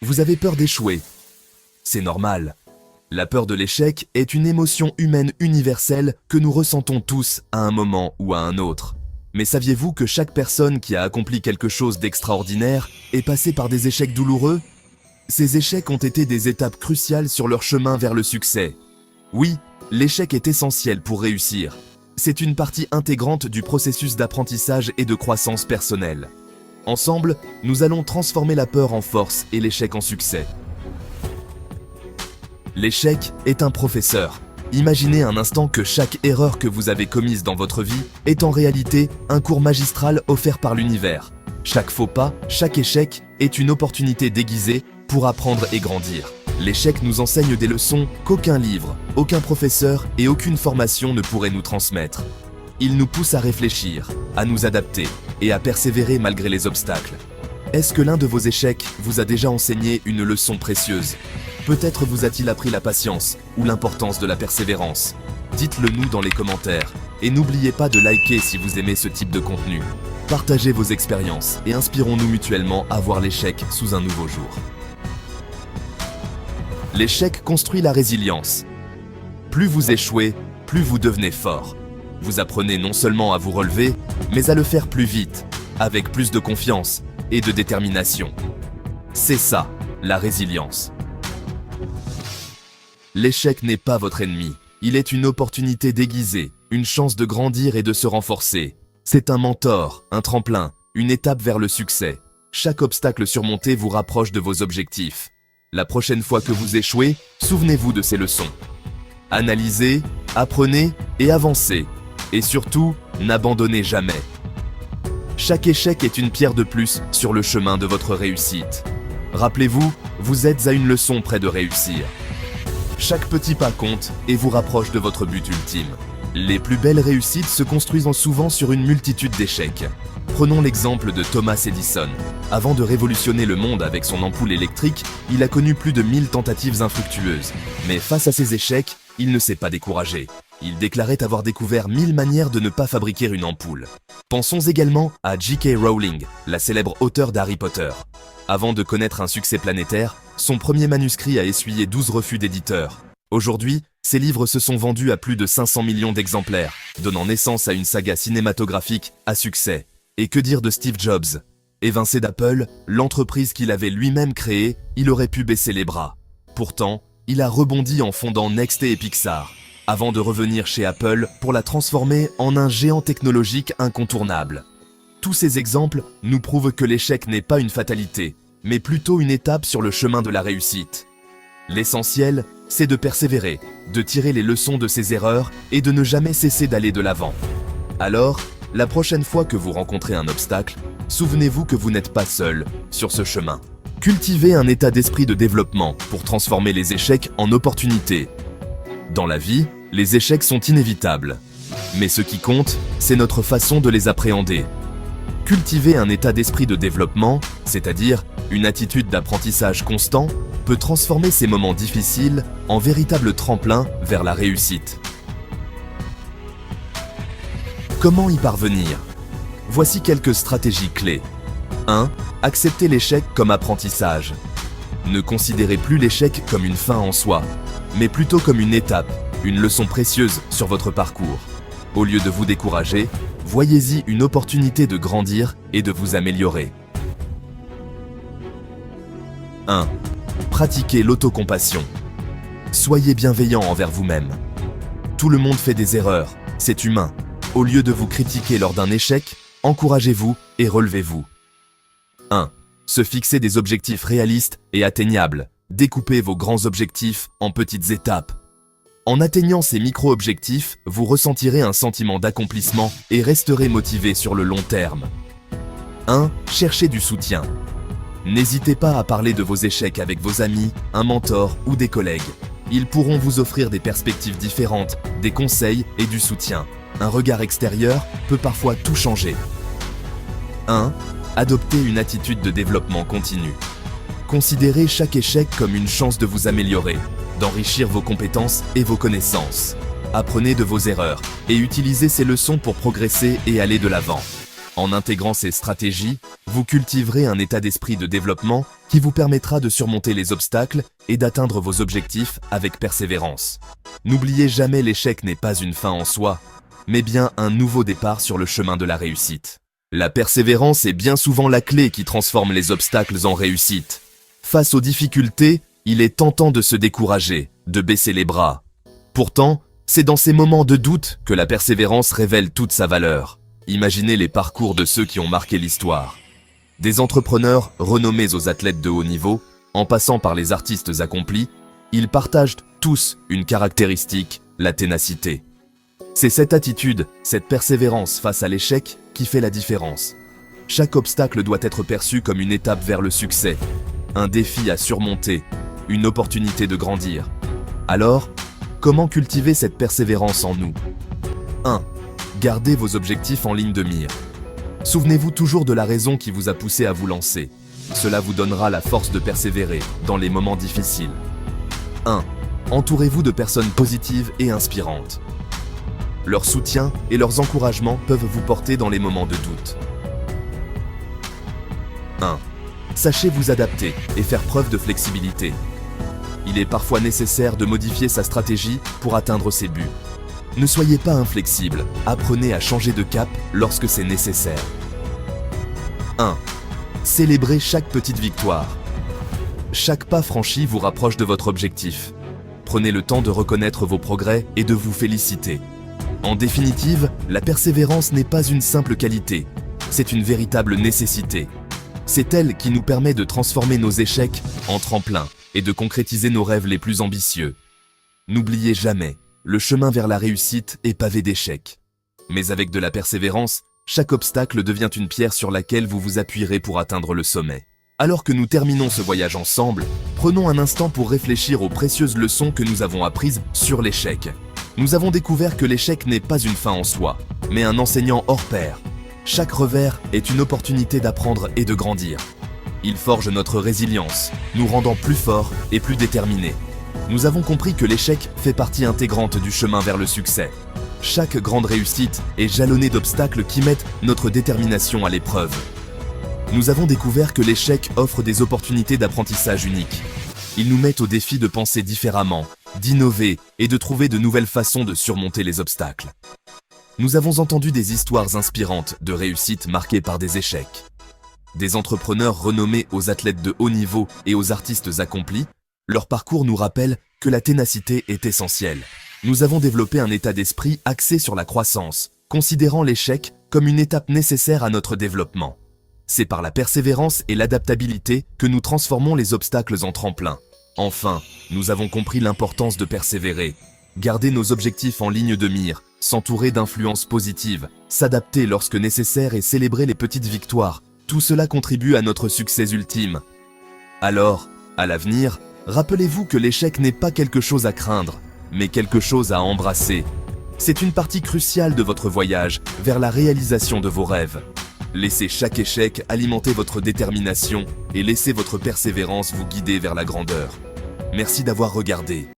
Vous avez peur d'échouer. C'est normal. La peur de l'échec est une émotion humaine universelle que nous ressentons tous à un moment ou à un autre. Mais saviez-vous que chaque personne qui a accompli quelque chose d'extraordinaire est passée par des échecs douloureux? Ces échecs ont été des étapes cruciales sur leur chemin vers le succès. Oui, l'échec est essentiel pour réussir. C'est une partie intégrante du processus d'apprentissage et de croissance personnelle. Ensemble, nous allons transformer la peur en force et l'échec en succès. L'échec est un professeur. Imaginez un instant que chaque erreur que vous avez commise dans votre vie est en réalité un cours magistral offert par l'univers. Chaque faux pas, chaque échec est une opportunité déguisée pour apprendre et grandir. L'échec nous enseigne des leçons qu'aucun livre, aucun professeur et aucune formation ne pourraient nous transmettre. Il nous pousse à réfléchir, à nous adapter et à persévérer malgré les obstacles. Est-ce que l'un de vos échecs vous a déjà enseigné une leçon précieuse? Peut-être vous a-t-il appris la patience ou l'importance de la persévérance. Dites-le nous dans les commentaires et n'oubliez pas de liker si vous aimez ce type de contenu. Partagez vos expériences et inspirons-nous mutuellement à voir l'échec sous un nouveau jour. L'échec construit la résilience. Plus vous échouez, plus vous devenez fort. Vous apprenez non seulement à vous relever, mais à le faire plus vite, avec plus de confiance et de détermination. C'est ça, la résilience. L'échec n'est pas votre ennemi. Il est une opportunité déguisée, une chance de grandir et de se renforcer. C'est un mentor, un tremplin, une étape vers le succès. Chaque obstacle surmonté vous rapproche de vos objectifs. La prochaine fois que vous échouez, souvenez-vous de ces leçons. Analysez, apprenez et avancez. Et surtout, n'abandonnez jamais. Chaque échec est une pierre de plus sur le chemin de votre réussite. Rappelez-vous, vous êtes à une leçon près de réussir. Chaque petit pas compte et vous rapproche de votre but ultime. Les plus belles réussites se construisent souvent sur une multitude d'échecs. Prenons l'exemple de Thomas Edison. Avant de révolutionner le monde avec son ampoule électrique, il a connu plus de 1000 tentatives infructueuses. Mais face à ces échecs, il ne s'est pas découragé. Il déclarait avoir découvert 1000 manières de ne pas fabriquer une ampoule. Pensons également à J.K. Rowling, la célèbre auteure d'Harry Potter. Avant de connaître un succès planétaire, son premier manuscrit a essuyé 12 refus d'éditeurs. Aujourd'hui, ses livres se sont vendus à plus de 500 millions d'exemplaires, donnant naissance à une saga cinématographique à succès. Et que dire de Steve Jobs? Évincé d'Apple, l'entreprise qu'il avait lui-même créée, il aurait pu baisser les bras. Pourtant, il a rebondi en fondant Next et Pixar, avant de revenir chez Apple pour la transformer en un géant technologique incontournable. Tous ces exemples nous prouvent que l'échec n'est pas une fatalité, mais plutôt une étape sur le chemin de la réussite. L'essentiel, c'est de persévérer, de tirer les leçons de ses erreurs et de ne jamais cesser d'aller de l'avant. Alors, la prochaine fois que vous rencontrez un obstacle, souvenez-vous que vous n'êtes pas seul sur ce chemin. Cultivez un état d'esprit de développement pour transformer les échecs en opportunités. Dans la vie, les échecs sont inévitables. Mais ce qui compte, c'est notre façon de les appréhender. Cultiver un état d'esprit de développement, c'est-à-dire une attitude d'apprentissage constant, peut transformer ces moments difficiles en véritable tremplin vers la réussite. Comment y parvenir? Voici quelques stratégies clés. 1. Acceptez l'échec comme apprentissage. Ne considérez plus l'échec comme une fin en soi, mais plutôt comme une étape, une leçon précieuse sur votre parcours. Au lieu de vous décourager, voyez-y une opportunité de grandir et de vous améliorer. 1. Pratiquez l'autocompassion. Soyez bienveillant envers vous-même. Tout le monde fait des erreurs, c'est humain. Au lieu de vous critiquer lors d'un échec, encouragez-vous et relevez-vous. 1. Se fixer des objectifs réalistes et atteignables. Découpez vos grands objectifs en petites étapes. En atteignant ces micro-objectifs, vous ressentirez un sentiment d'accomplissement et resterez motivé sur le long terme. 1. Cherchez du soutien. N'hésitez pas à parler de vos échecs avec vos amis, un mentor ou des collègues. Ils pourront vous offrir des perspectives différentes, des conseils et du soutien. Un regard extérieur peut parfois tout changer. 1. Adoptez une attitude de développement continu. Considérez chaque échec comme une chance de vous améliorer, d'enrichir vos compétences et vos connaissances. Apprenez de vos erreurs et utilisez ces leçons pour progresser et aller de l'avant. En intégrant ces stratégies, vous cultiverez un état d'esprit de développement qui vous permettra de surmonter les obstacles et d'atteindre vos objectifs avec persévérance. N'oubliez jamais, l'échec n'est pas une fin en soi, mais bien un nouveau départ sur le chemin de la réussite. La persévérance est bien souvent la clé qui transforme les obstacles en réussite. Face aux difficultés, il est tentant de se décourager, de baisser les bras. Pourtant, c'est dans ces moments de doute que la persévérance révèle toute sa valeur. Imaginez les parcours de ceux qui ont marqué l'histoire. Des entrepreneurs renommés aux athlètes de haut niveau, en passant par les artistes accomplis, ils partagent tous une caractéristique, la ténacité. C'est cette attitude, cette persévérance face à l'échec qui fait la différence. Chaque obstacle doit être perçu comme une étape vers le succès, un défi à surmonter, une opportunité de grandir. Alors, comment cultiver cette persévérance en nous ? 1. Gardez vos objectifs en ligne de mire. Souvenez-vous toujours de la raison qui vous a poussé à vous lancer. Cela vous donnera la force de persévérer dans les moments difficiles. 1. Entourez-vous de personnes positives et inspirantes. Leur soutien et leurs encouragements peuvent vous porter dans les moments de doute. 1. Sachez vous adapter et faire preuve de flexibilité. Il est parfois nécessaire de modifier sa stratégie pour atteindre ses buts. Ne soyez pas inflexible, apprenez à changer de cap lorsque c'est nécessaire. 1. Célébrez chaque petite victoire. Chaque pas franchi vous rapproche de votre objectif. Prenez le temps de reconnaître vos progrès et de vous féliciter. En définitive, la persévérance n'est pas une simple qualité, c'est une véritable nécessité. C'est elle qui nous permet de transformer nos échecs en tremplins et de concrétiser nos rêves les plus ambitieux. N'oubliez jamais, le chemin vers la réussite est pavé d'échecs. Mais avec de la persévérance, chaque obstacle devient une pierre sur laquelle vous vous appuierez pour atteindre le sommet. Alors que nous terminons ce voyage ensemble, prenons un instant pour réfléchir aux précieuses leçons que nous avons apprises sur l'échec. Nous avons découvert que l'échec n'est pas une fin en soi, mais un enseignant hors pair. Chaque revers est une opportunité d'apprendre et de grandir. Il forge notre résilience, nous rendant plus forts et plus déterminés. Nous avons compris que l'échec fait partie intégrante du chemin vers le succès. Chaque grande réussite est jalonnée d'obstacles qui mettent notre détermination à l'épreuve. Nous avons découvert que l'échec offre des opportunités d'apprentissage uniques. Il nous met au défi de penser différemment, d'innover et de trouver de nouvelles façons de surmonter les obstacles. Nous avons entendu des histoires inspirantes de réussite marquées par des échecs. Des entrepreneurs renommés aux athlètes de haut niveau et aux artistes accomplis, leur parcours nous rappelle que la ténacité est essentielle. Nous avons développé un état d'esprit axé sur la croissance, considérant l'échec comme une étape nécessaire à notre développement. C'est par la persévérance et l'adaptabilité que nous transformons les obstacles en tremplins. Enfin, nous avons compris l'importance de persévérer, garder nos objectifs en ligne de mire, s'entourer d'influences positives, s'adapter lorsque nécessaire et célébrer les petites victoires. Tout cela contribue à notre succès ultime. Alors, à l'avenir, rappelez-vous que l'échec n'est pas quelque chose à craindre, mais quelque chose à embrasser. C'est une partie cruciale de votre voyage vers la réalisation de vos rêves. Laissez chaque échec alimenter votre détermination et laissez votre persévérance vous guider vers la grandeur. Merci d'avoir regardé.